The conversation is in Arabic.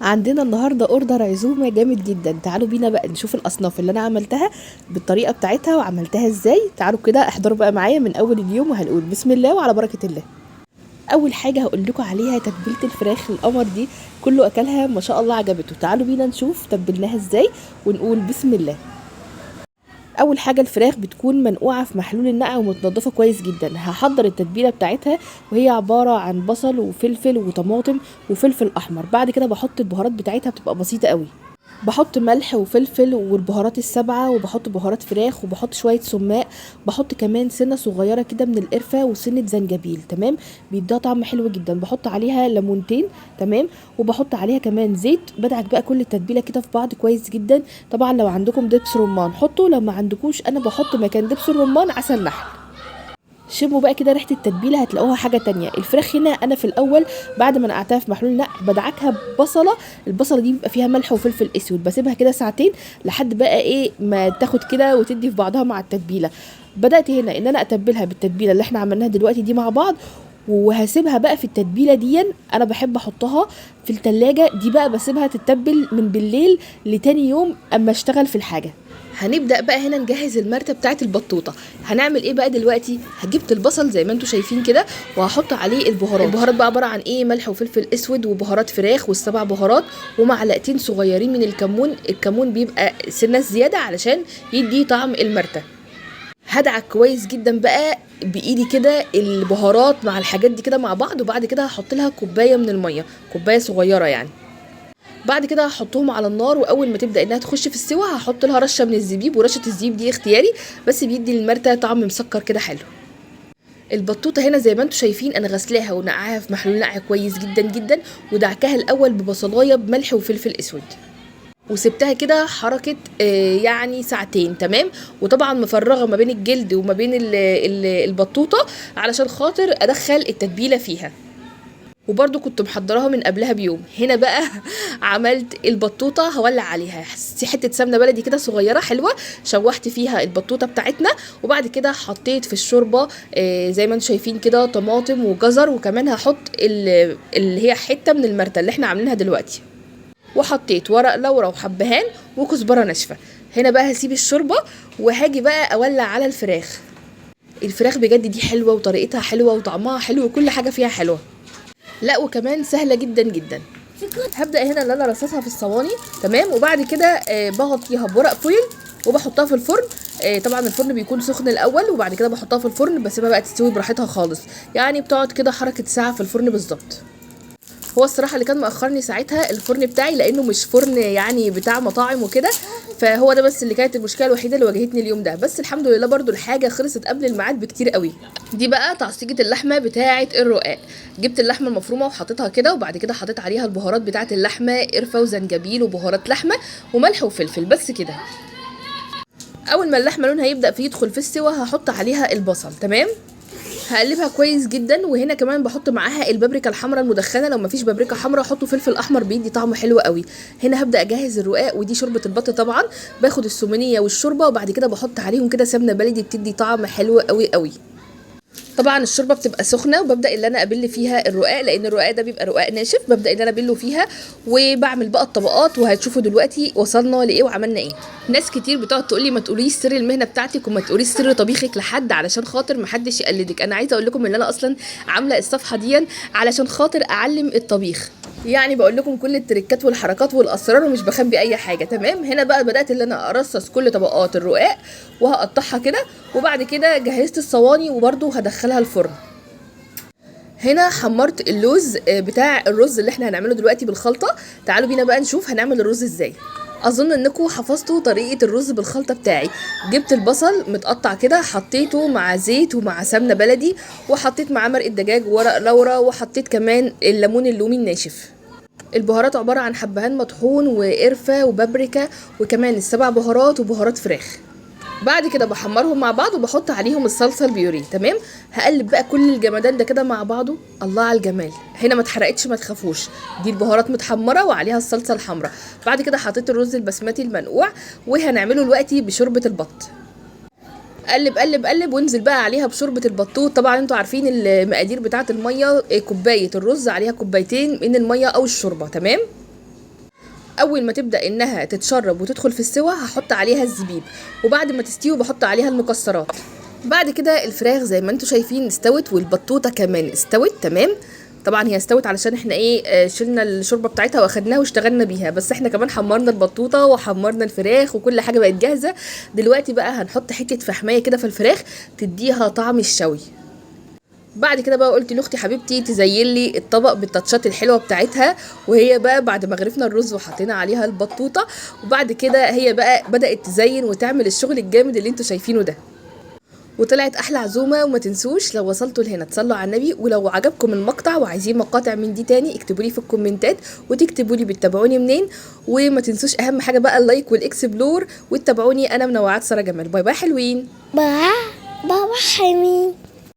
عندنا النهارده اوردر عزومه جامد جدا. تعالوا بينا بقى نشوف الاصناف اللي انا عملتها بالطريقه بتاعتها وعملتها ازاي. تعالوا كده احضروا بقى معايا من اول اليوم وهنقول بسم الله وعلى بركه الله. اول حاجه هقول لكم عليها تتبيله الفراخ القمر دي، كله اكلها ما شاء الله عجبته. تعالوا بينا نشوف تبلناها ازاي ونقول بسم الله. اول حاجه الفراخ بتكون منقوعه في محلول النقع ومتنضفه كويس جدا. هحضر التتبيله بتاعتها وهي عباره عن بصل وفلفل وطماطم وفلفل احمر. بعد كده بحط البهارات بتاعتها، بتبقى بسيطه قوي. بحط ملح وفلفل والبهارات السبعة، وبحط بهارات فراخ، وبحط شوية سماق، بحط كمان سنة صغيرة كده من القرفة وسنة زنجبيل. تمام، بيديها طعم حلو جدا. بحط عليها ليمونتين. تمام، وبحط عليها كمان زيت. بدعك بقى كل التتبيلة كده في بعض كويس جدا. طبعا لو عندكم دبس رمان حطوا، لو ما عندكوش انا بحط مكان دبس الرمان عسل نحل. شموا بقى كده ريحه التتبيله، هتلاقوها حاجه تانية. الفراخ هنا انا في الاول بعد ما نقعتها في محلول نقع بدعكها ببصله. البصله دي بيبقى فيها ملح وفلفل اسود، بسيبها كده ساعتين لحد بقى ايه ما تاخد كده وتدي في بعضها مع التتبيله. بدات هنا ان انا اتبلها بالتتبيله اللي احنا عملناها دلوقتي دي مع بعض، وهسيبها بقى في التتبيله دي. انا بحب احطها في التلاجة دي بقى، بسيبها تتبل من بالليل لتاني يوم اما اشتغل في الحاجه. هنبدا بقى هنا نجهز المرته بتاعه البطوطه. هنعمل ايه بقى دلوقتي؟ هجيبت البصل زي ما انتم شايفين كده وهحط عليه البهارات بقى عباره عن ايه؟ ملح وفلفل اسود وبهارات فراخ والسبع بهارات ومعلقتين صغيرين من الكمون. الكمون بيبقى سنه زياده علشان يدي طعم المرته. هدعك كويس جدا بقى بايدي كده البهارات مع الحاجات دي كده مع بعض، وبعد كده هحط لها كوبايه من الميه، كوبايه صغيره يعني. بعد كده هحطهم على النار، واول ما تبدا انها تخش في السوا هحط لها رشه من الزبيب، ورشه الزبيب دي اختياري بس بيدي للمرته طعم مسكر كده حلو. البطوطه هنا زي ما انتم شايفين انا غسلاها ونقعها في محلول نقع كويس جدا جدا، ودعكاها الاول ببصلايه بملح وفلفل اسود، وسبتها كده حركه يعني ساعتين. تمام، وطبعا مفرغه ما بين الجلد وما بين البطوطه علشان خاطر ادخل التتبيله فيها، وبرده كنت محضراها من قبلها بيوم. هنا بقى عملت البطوطه، هولع عليها حته سمنه بلدي كده صغيره حلوه، شوحت فيها البطوطه بتاعتنا، وبعد كده حطيت في الشوربه زي ما انتم شايفين كده طماطم وجزر، وكمان هحط اللي هي حته من المرته اللي احنا عاملينها دلوقتي، وحطيت ورق لورا وحبهان وكزبره ناشفه. هنا بقى هسيب الشوربه وهاجي بقى اولع على الفراخ. الفراخ بجد دي حلوه وطريقتها حلوه وطعمها حلو وكل حاجه فيها حلوه، لا وكمان سهله جدا جدا. هبدا هنا ان انا رصصها في الصواني. تمام، وبعد كده بغطيها بورق فويل وبحطها في الفرن. طبعا الفرن بيكون سخن الاول، وبعد كده بحطها في الفرن بسيبها بقى تستوي براحتها خالص، يعني بتقعد كده حركه ساعه في الفرن بالظبط. هو الصراحه اللي كان مأخرني ساعتها الفرن بتاعي، لانه مش فرن يعني بتاع مطاعم وكده، فهو ده بس اللي كانت المشكله الوحيده اللي واجهتني اليوم ده. بس الحمد لله برضو الحاجه خلصت قبل الميعاد بكتير قوي. دي بقى تعصيجه اللحمه بتاعه الرقاق. جبت اللحمه المفرومه وحطيتها كده، وبعد كده حطيت عليها البهارات بتاعه اللحمه، قرفه وزنجبيل وبهارات لحمه وملح وفلفل بس كده. اول ما اللحمه لونها يبدا يدخل في السوا هحط عليها البصل. تمام، هقلبها كويس جدا. وهنا كمان بحط معاها البابريكا الحمراء المدخنه، لو مفيش بابريكا حمراء حطوا فلفل احمر بيدي طعم حلو قوي. هنا هبدا اجهز الرقاق، ودي شوربه البط طبعا. باخد السمنيه والشوربه وبعد كده بحط عليهم كده سمنه بلدي بتدي طعم حلو قوي قوي. طبعا الشوربه بتبقى سخنه، وببدا ان انا ابل فيها الرقاق، لان الرقاق ده بيبقى رقاق ناشف. ببدا ان انا ابله فيها وبعمل بقى الطبقات، وهتشوفوا دلوقتي وصلنا لايه وعملنا ايه. ناس كتير بتقعد تقول لي ما تقوليش سر المهنه بتاعتك وما تقوليش سر طبيخك لحد علشان خاطر ما حدش يقلدك. انا عايزه اقول لكم ان انا اصلا عامله الصفحه دي علشان خاطر اعلم الطبيخ، يعني بقول لكم كل التريكات والحركات والاسرار ومش بخبي اي حاجه. تمام، هنا بقى بدات ان انا ارصص كل طبقات الرقاق وهقطعها كده، وبعد كده جهزت الصواني وبرده هدخلها الفرن. هنا حمرت اللوز بتاع الرز اللي احنا هنعمله دلوقتي بالخلطه. تعالوا بينا بقى نشوف هنعمل الرز ازاي. اظن انكم حفظتوا طريقه الرز بالخلطه بتاعي. جبت البصل متقطع كده، حطيته مع زيت ومع سمنه بلدي، وحطيت معاه مرقه دجاج وورق لورا، وحطيت كمان الليمون اللومي الناشف. البهارات عباره عن حبهان مطحون وقرفه وبابريكا، وكمان السبع بهارات وبهارات فراخ. بعد كده بحمرهم مع بعض وبحط عليهم الصلصه البيوري. تمام، هقلب بقى كل الجمدان ده كده مع بعضه. الله على الجمال. هنا ما اتحرقتش ما تخافوش، دي البهارات متحمره وعليها الصلصه الحمراء. بعد كده حطيت الرز البسمتي المنقوع، وهنعمله دلوقتي بشوربه البط. قلب قلب قلب وانزل بقى عليها بشوربه البطوط. طبعا انتوا عارفين المقادير بتاعه الميه، كوبايه الرز عليها كوبايتين من الميه او الشوربه. تمام، اول ما تبدا انها تتشرب وتدخل في السوا هحط عليها الزبيب، وبعد ما تستوي بحط عليها المكسرات. بعد كده الفراخ زي ما انتم شايفين استوت، والبطوطه كمان استوت تمام. طبعا هي استوت علشان احنا شلنا الشوربه بتاعتها واخدناها واشتغلنا بيها، بس احنا كمان حمرنا البطوطه وحمرنا الفراخ وكل حاجه بقت جاهزه. دلوقتي بقى هنحط حته فحمايه كده في الفراخ تديها طعم الشوي. بعد كده بقى قلت لاختي حبيبتي تزين لي الطبق بالتاتشات الحلوه بتاعتها، وهي بقى بعد ما غرفنا الرز وحطينا عليها البطوطه، وبعد كده هي بقى بدات تزين وتعمل الشغل الجامد اللي انتوا شايفينه ده. وطلعت احلى عزومه. وما تنسوش لو وصلتوا لهنا تصلوا على النبي، ولو عجبكم المقطع وعايزين مقاطع من دي تاني اكتبوا لي في الكومنتات، وتكتبوا لي بتتابعوني منين. وما تنسوش اهم حاجه بقى اللايك والاكسبلور، وتتابعوني انا منوعات ساره جمال. باي باي حلوين. بابا حلوين.